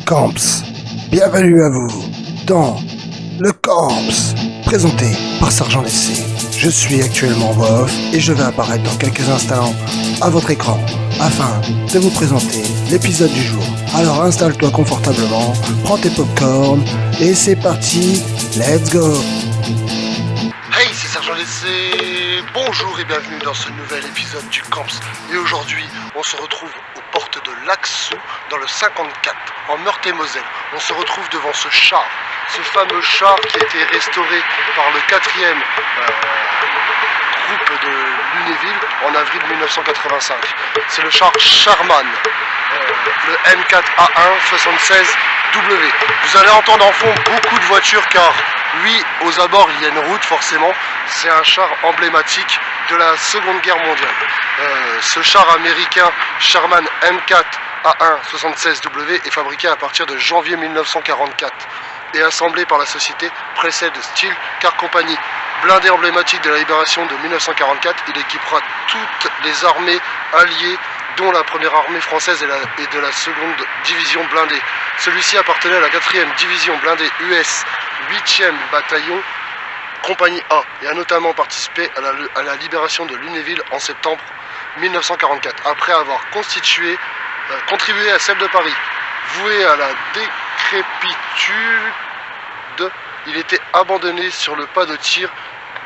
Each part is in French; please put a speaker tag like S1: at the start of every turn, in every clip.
S1: Camps. Bienvenue à vous dans le Camps, présenté par Sergent Lessé. Je suis actuellement en voix off et je vais apparaître dans quelques instants à votre écran afin de vous présenter l'épisode du jour. Alors installe-toi confortablement, prends tes popcorn et c'est parti, let's go!
S2: Hey, c'est Sergent Lessé. Bonjour et bienvenue dans ce nouvel épisode du Camps. Et aujourd'hui, on se retrouve aux portes de Laxou, dans le 54, en Meurthe-et-Moselle. On se retrouve devant ce char, ce fameux char qui a été restauré par le 4e groupe de Lunéville en avril 1985. C'est le char Charman, le M4A1 76W. Vous allez entendre en fond beaucoup de voitures car oui, aux abords il y a une route forcément. C'est un char emblématique de la Seconde Guerre mondiale. Ce char américain Charman M4A1 76W est fabriqué à partir de janvier 1944 et assemblé par la société Pressed Steel Car Company. Blindé emblématique de la libération de 1944, il équipera toutes les armées alliées dont la première armée française et de la seconde division blindée. Celui-ci appartenait à la 4e division blindée US 8e bataillon compagnie A et a notamment participé à la libération de Lunéville en septembre 1944 après avoir contribué à celle de Paris. Voué à la décrépitude, il était abandonné sur le pas de tir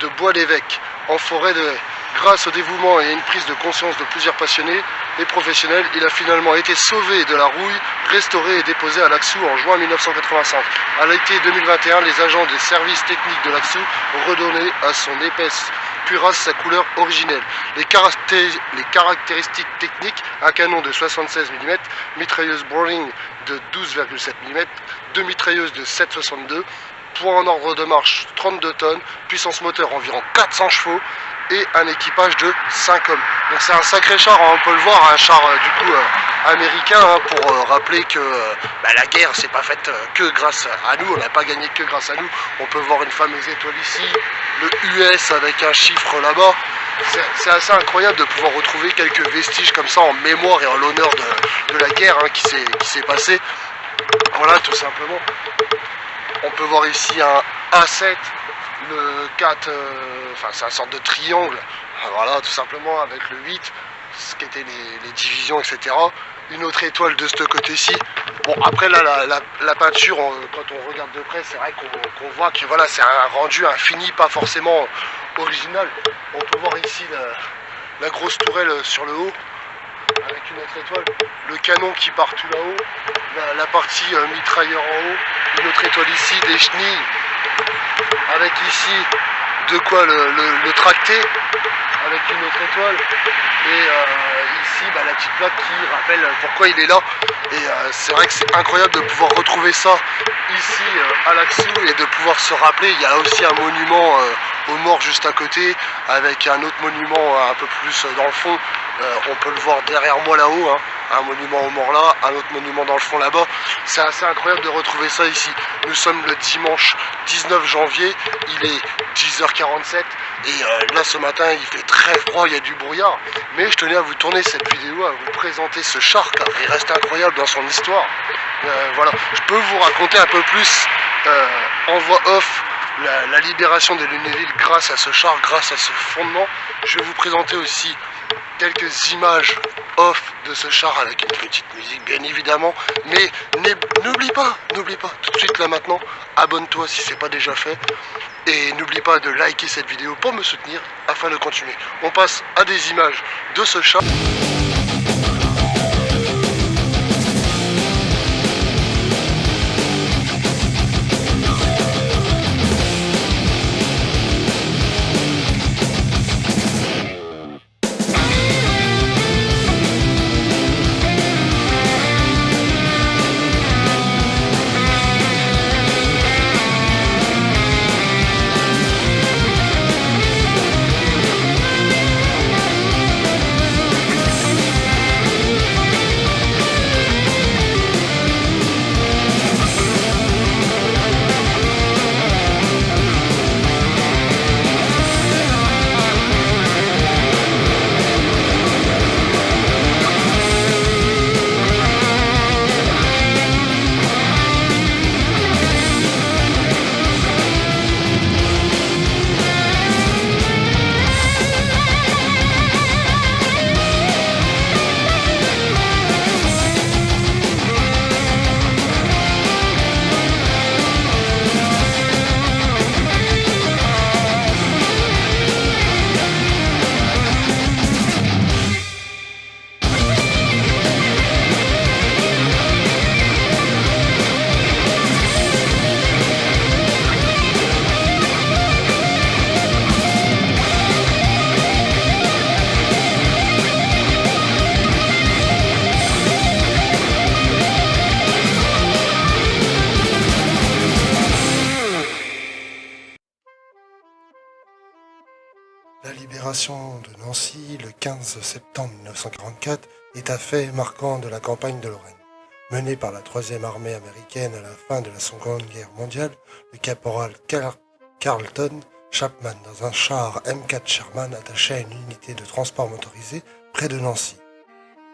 S2: de Bois-l'Évêque en forêt de haies. Grâce au dévouement et à une prise de conscience de plusieurs passionnés et professionnels, il a finalement été sauvé de la rouille, restauré et déposé à Laxou en juin 1985. À l'été 2021, les agents des services techniques de Laxou ont redonné à son épaisse cuirasse sa couleur originelle. Les caractéristiques techniques: un canon de 76 mm, mitrailleuse Browning de 12,7 mm, deux mitrailleuses de 7,62, poids en ordre de marche 32 tonnes, puissance moteur environ 400 chevaux et un équipage de 5 hommes. Donc c'est un sacré char, hein, on peut le voir, un char américain, hein, pour rappeler que la guerre c'est pas faite que grâce à nous, on n'a pas gagné que grâce à nous. On peut voir une fameuse étoile ici, le US avec un chiffre là-bas. C'est assez incroyable de pouvoir retrouver quelques vestiges comme ça en mémoire et en l'honneur de la guerre, hein, qui s'est passée. Voilà, tout simplement. On peut voir ici un A7, le 4, c'est une sorte de triangle, voilà, tout simplement, avec le 8, ce qui étaient les divisions, etc. Une autre étoile de ce côté-ci. Bon, après là, la peinture, quand on regarde de près, c'est vrai qu'on voit que voilà, c'est un rendu, un fini, pas forcément original. On peut voir ici la grosse tourelle sur le haut, avec une autre étoile, le canon qui part tout là-haut, la partie mitrailleur en haut, une autre étoile ici, des chenilles, avec ici de quoi le tracter, avec une autre étoile, et ici la petite plaque qui rappelle pourquoi il est là. Et c'est vrai que c'est incroyable de pouvoir retrouver ça ici à Laxou et de pouvoir se rappeler. Il y a aussi un monument aux morts juste à côté, avec un autre monument un peu plus dans le fond. On peut le voir derrière moi là-haut, hein. Un monument aux morts là, un autre monument dans le fond là-bas. C'est assez incroyable de retrouver ça ici. Nous sommes le dimanche 19 janvier, il est 10h47 et là ce matin il fait très froid, il y a du brouillard. Mais je tenais à vous tourner cette vidéo, à vous présenter ce char car il reste incroyable dans son histoire. Voilà, je peux vous raconter un peu plus en voix off la libération de Lunéville grâce à ce char, grâce à ce fondement. Je vais vous présenter aussi quelques images off de ce char avec une petite musique bien évidemment, mais n'oublie pas tout de suite là maintenant, abonne-toi si c'est pas déjà fait et n'oublie pas de liker cette vidéo pour me soutenir afin de continuer. On passe à des images de ce char. libération de Nancy le 15 septembre 1944 est un fait marquant de la campagne de Lorraine. Menée par la 3e armée américaine à la fin de la Seconde Guerre mondiale, le caporal Carlton Chapman dans un char M4 Sherman attaché à une unité de transport motorisé près de Nancy.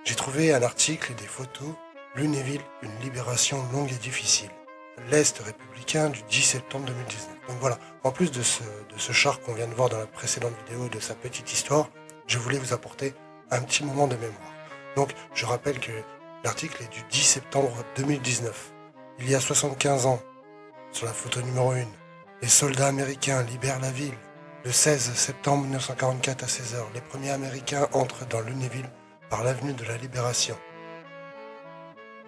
S2: J'ai trouvé un article et des photos, Lunéville, une libération longue et difficile. L'Est républicain du 10 septembre 2019. Donc voilà, en plus de ce char qu'on vient de voir dans la précédente vidéo et de sa petite histoire, je voulais vous apporter un petit moment de mémoire. Donc je rappelle que l'article est du 10 septembre 2019. Il y a 75 ans, sur la photo numéro 1, les soldats américains libèrent la ville. Le 16 septembre 1944 à 16h, les premiers Américains entrent dans Lunéville par l'avenue de la Libération.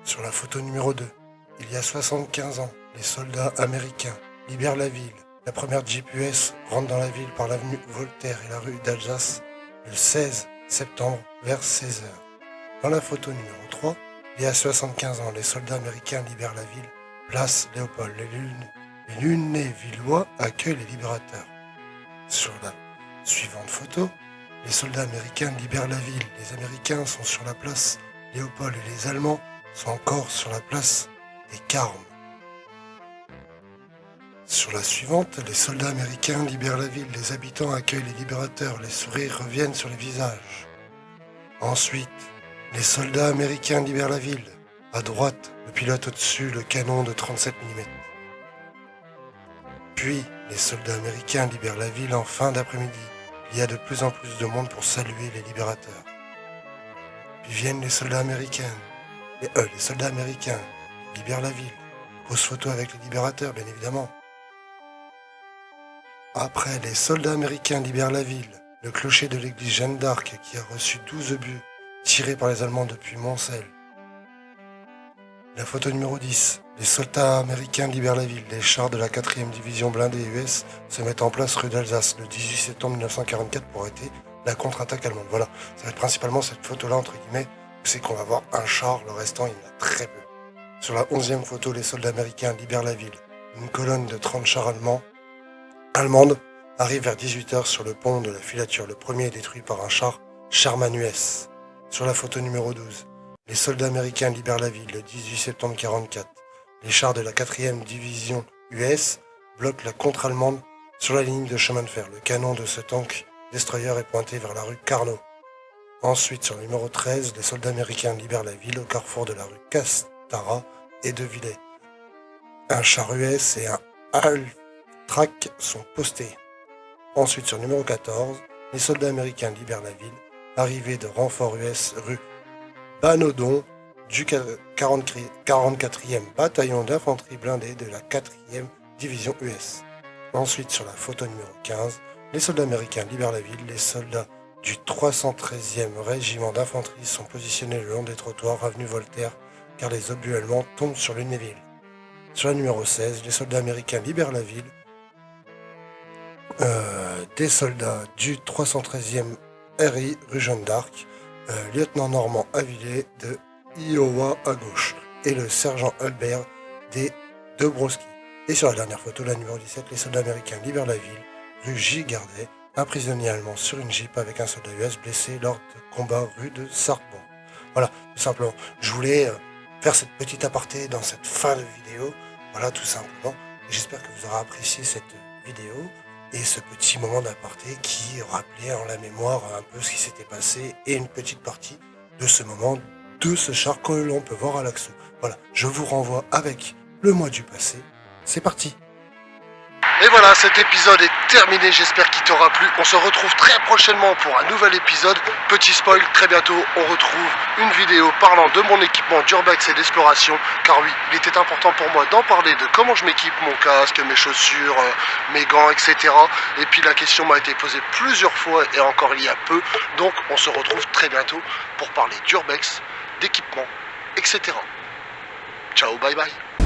S2: Sur la photo numéro 2, il y a 75 ans, les soldats américains libèrent la ville. La première Jeep US rentre dans la ville par l'avenue Voltaire et la rue d'Alsace le 16 septembre vers 16h. Dans la photo numéro 3, il y a 75 ans, les soldats américains libèrent la ville, place Léopold. Les Lunévillois accueillent les libérateurs. Sur la suivante photo, les soldats américains libèrent la ville. Les Américains sont sur la place Léopold et les Allemands sont encore sur la place des Carmes. Sur la suivante, les soldats américains libèrent la ville. Les habitants accueillent les libérateurs. Les sourires reviennent sur les visages. Ensuite, les soldats américains libèrent la ville. À droite, le pilote au-dessus, le canon de 37 mm. Puis, les soldats américains libèrent la ville en fin d'après-midi. Il y a de plus en plus de monde pour saluer les libérateurs. Puis viennent les soldats américains. Les soldats américains libèrent la ville. Pose photo avec les libérateurs, bien évidemment. Après, les soldats américains libèrent la ville. Le clocher de l'église Jeanne d'Arc qui a reçu 12 obus tirés par les Allemands depuis Moncel. La photo numéro 10. Les soldats américains libèrent la ville. Les chars de la 4e division blindée US se mettent en place rue d'Alsace le 18 septembre 1944 pour arrêter la contre-attaque allemande. Voilà, ça va être principalement cette photo-là, entre guillemets, c'est qu'on va voir un char, le restant, il y en a très peu. Sur la 11e photo, les soldats américains libèrent la ville. Une colonne de 30 chars allemandes arrive vers 18h sur le pont de la filature. Le premier est détruit par un char Sherman US. Sur la photo numéro 12, les soldats américains libèrent la ville le 18 septembre 1944. Les chars de la 4e division US bloquent la contre-allemande sur la ligne de chemin de fer. Le canon de ce tank destroyer est pointé vers la rue Carnot. Ensuite, sur le numéro 13, les soldats américains libèrent la ville au carrefour de la rue Castara et de Villers. Un char US et un Half-Track sont postés. Ensuite, sur le numéro 14, les soldats américains libèrent la ville. Arrivée de renforts US rue Banodon du 44e bataillon d'infanterie blindée de la 4e division US. Ensuite, sur la photo numéro 15, les soldats américains libèrent la ville. Les soldats du 313e régiment d'infanterie sont positionnés le long des trottoirs avenue Voltaire car les obus allemands tombent sur Lunéville. Sur la numéro 16, les soldats américains libèrent la ville. Des soldats du 313e RI rue Jeanne d'Arc, lieutenant Normand Avillé de Iowa à gauche et le sergent Albert des Dobrowski. Et sur la dernière photo, la numéro 17, les soldats américains libèrent la ville, rue J. Gardet, un prisonnier allemand sur une Jeep avec un soldat US blessé lors de combats rue de Sarpent. Voilà, tout simplement. Je voulais faire cette petite aparté dans cette fin de vidéo. Voilà, tout simplement. J'espère que vous aurez apprécié cette vidéo et ce petit moment d'aparté qui rappelait en la mémoire un peu ce qui s'était passé et une petite partie de ce moment de ce char que l'on peut voir à l'Axou. Voilà, je vous renvoie avec le mois du passé. C'est parti.
S3: Et voilà, cet épisode est terminé, j'espère qu'il t'aura plu. On se retrouve très prochainement pour un nouvel épisode. Petit spoil, très bientôt on retrouve une vidéo parlant de mon équipement d'urbex et d'exploration. Car oui, il était important pour moi d'en parler de comment je m'équipe, mon casque, mes chaussures, mes gants, etc. Et puis la question m'a été posée plusieurs fois et encore il y a peu. Donc on se retrouve très bientôt pour parler d'urbex, d'équipement, etc. Ciao, bye bye.